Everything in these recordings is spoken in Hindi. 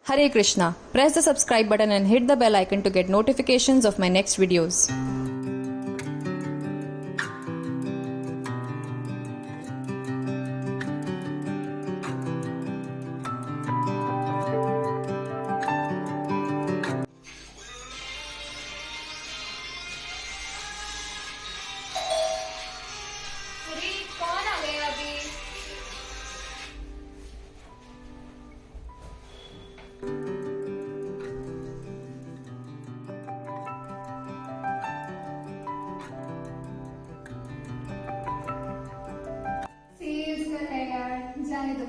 Hare Krishna. Press the subscribe button and hit the bell icon to get notifications of my next videos. अरे कौन आ गया अभी? सेल्स कर है यार, जाने दो।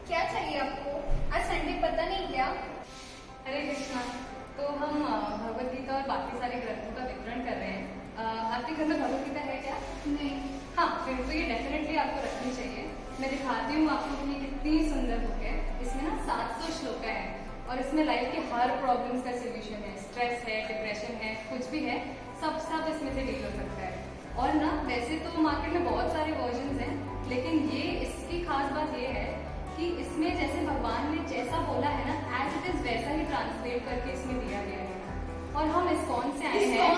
क्या चाहिए आपको? आज संडे पता नहीं क्या? हरे कृष्णा। तो हम भगवत गीता और बाकी सारे ग्रंथों का वितरण कर रहे हैं। आपके घर में भगवत गीता है क्या? नहीं। हाँ, फिर तो ये डेफिनेटली आपको रखनी चाहिए। मैं दिखाती हूँ आपको कि ये कितनी सुंदर बुक है। इसमें ना 700 श्लोक है और इसमें लाइफ के हर प्रॉब्लम्स का सोल्यूशन है। स्ट्रेस है, डिप्रेशन है, कुछ भी है, सब इसमें से डील हो सकता है। और ना वैसे तो मार्केट में बहुत सारे वर्जन हैं, लेकिन ये इसकी खास बात ये है कि इसमें जैसे भगवान ने जैसा बोला है ना, एज इट इज वैसा ही ट्रांसलेट करके इसमें दिया गया है। और हम इस्कॉन से आए हैं।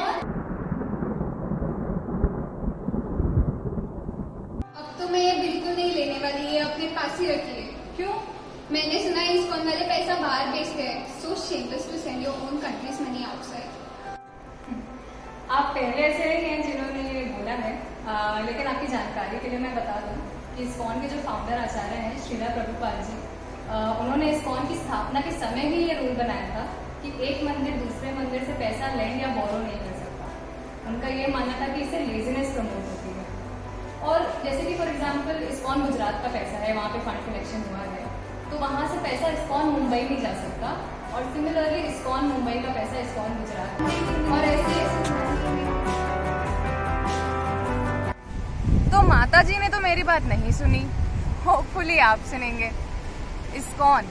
अब तो मैं ये बिल्कुल नहीं लेने वाली, ये अपने पास ही रखिए। क्यों? मैंने सुना है इस्कॉन वाले पैसा बाहर भेजते हैं। So shameless to send your own countries money outside. आप पहले ऐसे ही हैं जिन्होंने ये बोला है, लेकिन आपकी जानकारी के लिए मैं बता दूं कि इस्कॉन के जो फाउंडर आचार्य हैं श्रीला प्रभुपाद जी, उन्होंने इस्कॉन की स्थापना के समय ही ये रूल बनाया था कि एक मंदिर दूसरे मंदिर से पैसा लेंड या बोरो नहीं कर सकता। उनका ये मानना था कि इससे लेजीनेस प्रमोट होती है। और जैसे कि फॉर एग्जाम्पल इस्कॉन गुजरात का पैसा है, वहाँ पे फंड कलेक्शन हुआ है, तो वहाँ से पैसा इस्कॉन मुंबई नहीं जा सकता। और सिमिलरली इस्कॉन मुंबई का पैसा इस्कॉन गुजरात में, और ऐसे तो माता जी ने तो मेरी बात नहीं सुनी, होपफुली आप सुनेंगे। ISKCON,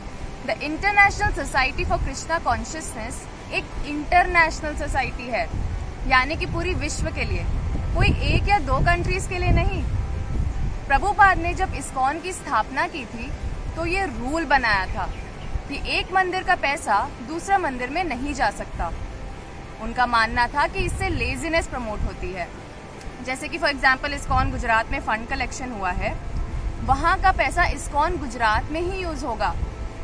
the international society for Krishna consciousness, एक इंटरनेशनल सोसाइटी है, यानी कि पूरी विश्व के लिए, कोई एक या दो कंट्रीज के लिए नहीं। प्रभुपाद ने जब इस्कॉन की स्थापना की थी तो ये रूल बनाया था कि एक मंदिर का पैसा दूसरा मंदिर में नहीं जा सकता। उनका मानना था कि इससे लेजीनेस प्रमोट होती है। जैसे कि फॉर एग्जांपल इस्कॉन गुजरात में फंड कलेक्शन हुआ है, वहाँ का पैसा इस्कॉन गुजरात में ही यूज होगा,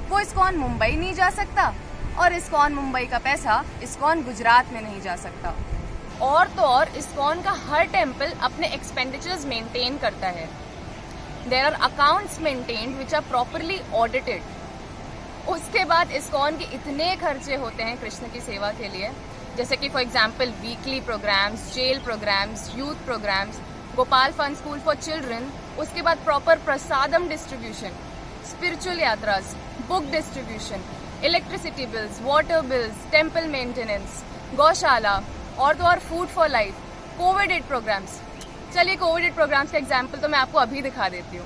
वो इस्कॉन मुंबई नहीं जा सकता, और इस्कॉन मुंबई का पैसा इस्कॉन गुजरात में नहीं जा सकता। और तो और इस्कॉन का हर टेम्पल अपने एक्सपेंडिचर्स मेंटेन करता है। There are accounts maintained which are properly audited. उसके बाद इस्कॉन के इतने खर्चे होते हैं कृष्ण की सेवा के लिए, जैसे कि for example weekly programs, jail programs, youth programs, Gopal fun school for children, उसके बाद प्रॉपर प्रसादम डिस्ट्रीब्यूशन, स्पिरिचुअल यात्रास, book distribution, electricity bills, water bills, temple maintenance, गौशाला, और तो और food for life, covid aid programs. चलिए कोविड एड प्रोग्राम्स का एग्जाम्पल तो मैं आपको अभी दिखा देती हूँ।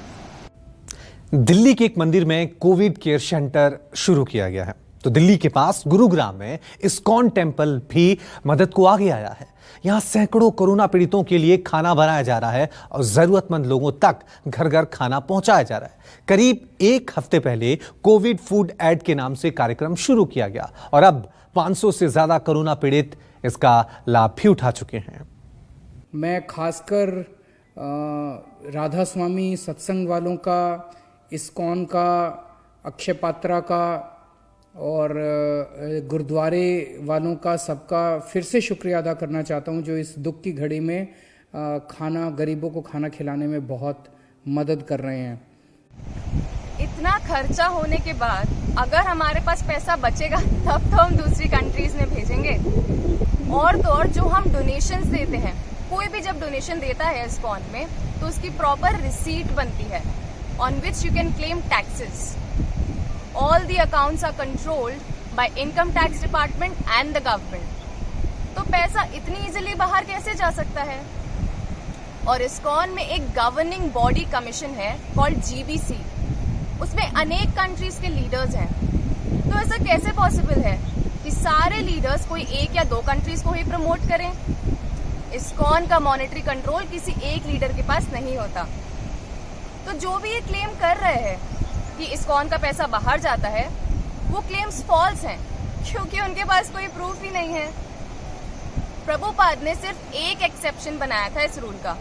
दिल्ली के एक मंदिर में कोविड केयर सेंटर शुरू किया गया है, तो दिल्ली के पास गुरुग्राम में इस्कॉन टेम्पल भी मदद को आगे आया है। यहां सैकड़ों कोरोना पीड़ितों के लिए खाना बनाया जा रहा है और जरूरतमंद लोगों तक घर घर खाना पहुंचाया जा रहा है। करीब एक हफ्ते पहले कोविड फूड एड के नाम से कार्यक्रम शुरू किया गया और अब 500 से ज्यादा कोरोना पीड़ित इसका लाभ भी उठा चुके हैं। मैं खासकर राधा स्वामी सत्संग वालों का, इस्कॉन का, अक्षय पात्रा का और गुरुद्वारे वालों का, सबका फिर से शुक्रिया अदा करना चाहता हूं, जो इस दुख की घड़ी में खाना, गरीबों को खाना खिलाने में बहुत मदद कर रहे हैं। इतना खर्चा होने के बाद अगर हमारे पास पैसा बचेगा तब तो हम दूसरी कंट्रीज में भेजेंगे। और तो और जो हम डोनेशंस देते हैं, कोई भी जब डोनेशन देता है इस्कॉन में, तो उसकी प्रॉपर रिसीट बनती है on which you can claim taxes. All the accounts are controlled by income tax department and the government। तो पैसा इतनी इजीली बाहर कैसे जा सकता है? और इस्कॉन में एक गवर्निंग बॉडी कमीशन है कॉल्ड GBC, उसमें अनेक कंट्रीज के लीडर्स हैं। तो ऐसा कैसे पॉसिबल है कि सारे लीडर्स कोई एक या दो कंट्रीज को ही प्रमोट करें? इस्कॉन का मॉनेटरी कंट्रोल किसी एक लीडर के पास नहीं होता। तो जो भी ये क्लेम कर रहे हैं कि इस्कॉन का पैसा बाहर जाता है, वो क्लेम्स फॉल्स हैं, क्योंकि उनके पास कोई प्रूफ ही नहीं है। प्रभुपाद ने सिर्फ एक एक्सेप्शन बनाया था इस रूल का,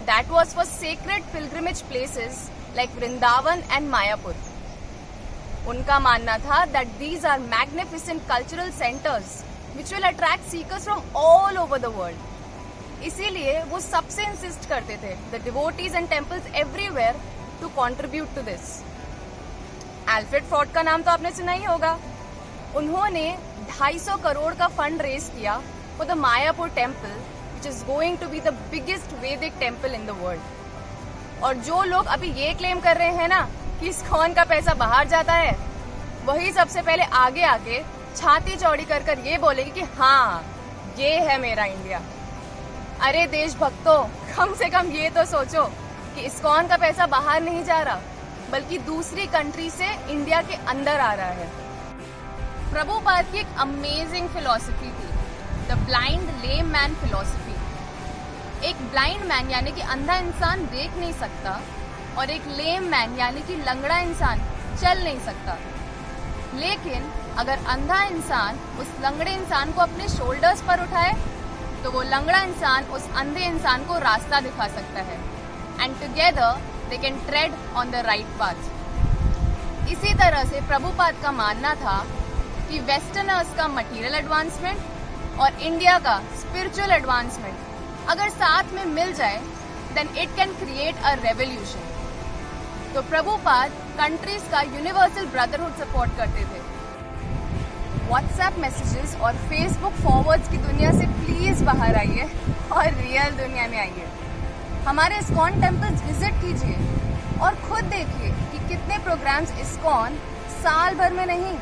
that was for sacred pilgrimage places like Vrindavan and Mayapur. उनका मानना था that these are magnificent cultural centres which will attract seekers from all over the world. इसीलिए वो सबसे इंसिस्ट करते थे the devotees and temples everywhere to contribute to this. Alfred Ford का नाम तो आपने सुना ही होगा। उन्होंने 250 करोड़ का फंड रेज किया for the Mayapur temple which is going to be the biggest Vedic temple in the world. और जो लोग अभी ये क्लेम कर रहे हैं ना कि इस्कॉन का पैसा बाहर जाता है, वही सबसे पहले आगे आके छाती चौड़ी कर कर ये बोलेगी कि हाँ, ये है मेरा इंडिया। अरे देशभक्तों, कम से कम ये तो सोचो कि इस्कॉन का पैसा बाहर नहीं जा रहा, बल्कि दूसरी कंट्री से इंडिया के अंदर आ रहा है। प्रभुपाद की एक अमेजिंग फिलॉसफी थी, the blind lame man philosophy. एक ब्लाइंड मैन यानी कि अंधा इंसान देख नहीं सकता, और एक लेम मैन यानी कि लंगड़ा इंसान चल नहीं सकता। लेकिन अगर अंधा इंसान उस लंगड़े इंसान को अपने शोल्डर्स पर उठाए, तो वो लंगड़ा इंसान उस अंधे इंसान को रास्ता दिखा सकता है, and together they can trade on the right path. इसी तरह से प्रभुपाद का मानना था कि वेस्टर्नर्स का मटेरियल एडवांसमेंट और इंडिया का स्पिरिचुअल एडवांसमेंट अगर साथ में मिल जाए, then it can create a revolution. तो प्रभुपाद कंट्रीज का यूनिवर्सल ब्रदरहुड सपोर्ट करते थे। व्हाट्सएप मैसेजेस और फेसबुक फॉरवर्ड्स की दुनिया से प्लीज बाहर आइए और रियल दुनिया में आइए। हमारे इस्कॉन टेम्पल्स विजिट कीजिए और खुद देखिए कि कितने प्रोग्राम्स इस्कॉन साल भर में नहीं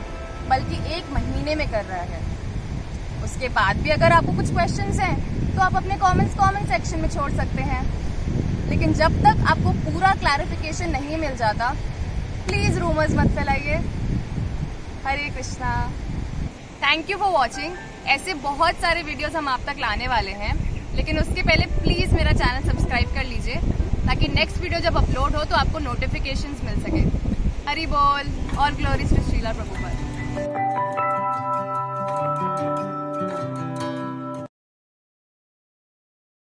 बल्कि 1 महीने में कर रहा है। उसके बाद भी अगर आपको कुछ क्वेश्चंस हैं तो आप अपने कमेंट सेक्शन में छोड़ सकते हैं, लेकिन जब तक आपको पूरा क्लैरिफिकेशन नहीं मिल जाता, प्लीज रूमर्स मत फैलाइए। Hare Krishna. Thank you for watching. ऐसे बहुत सारे वीडियोस हम आप तक लाने वाले हैं, लेकिन उसके पहले प्लीज मेरा चैनल सब्सक्राइब कर लीजिए, ताकि नेक्स्ट वीडियो जब अपलोड हो तो आपको नोटिफिकेशंस मिल सके। हरि बोल और ग्लोरीज टू श्रीला प्रभुपाद।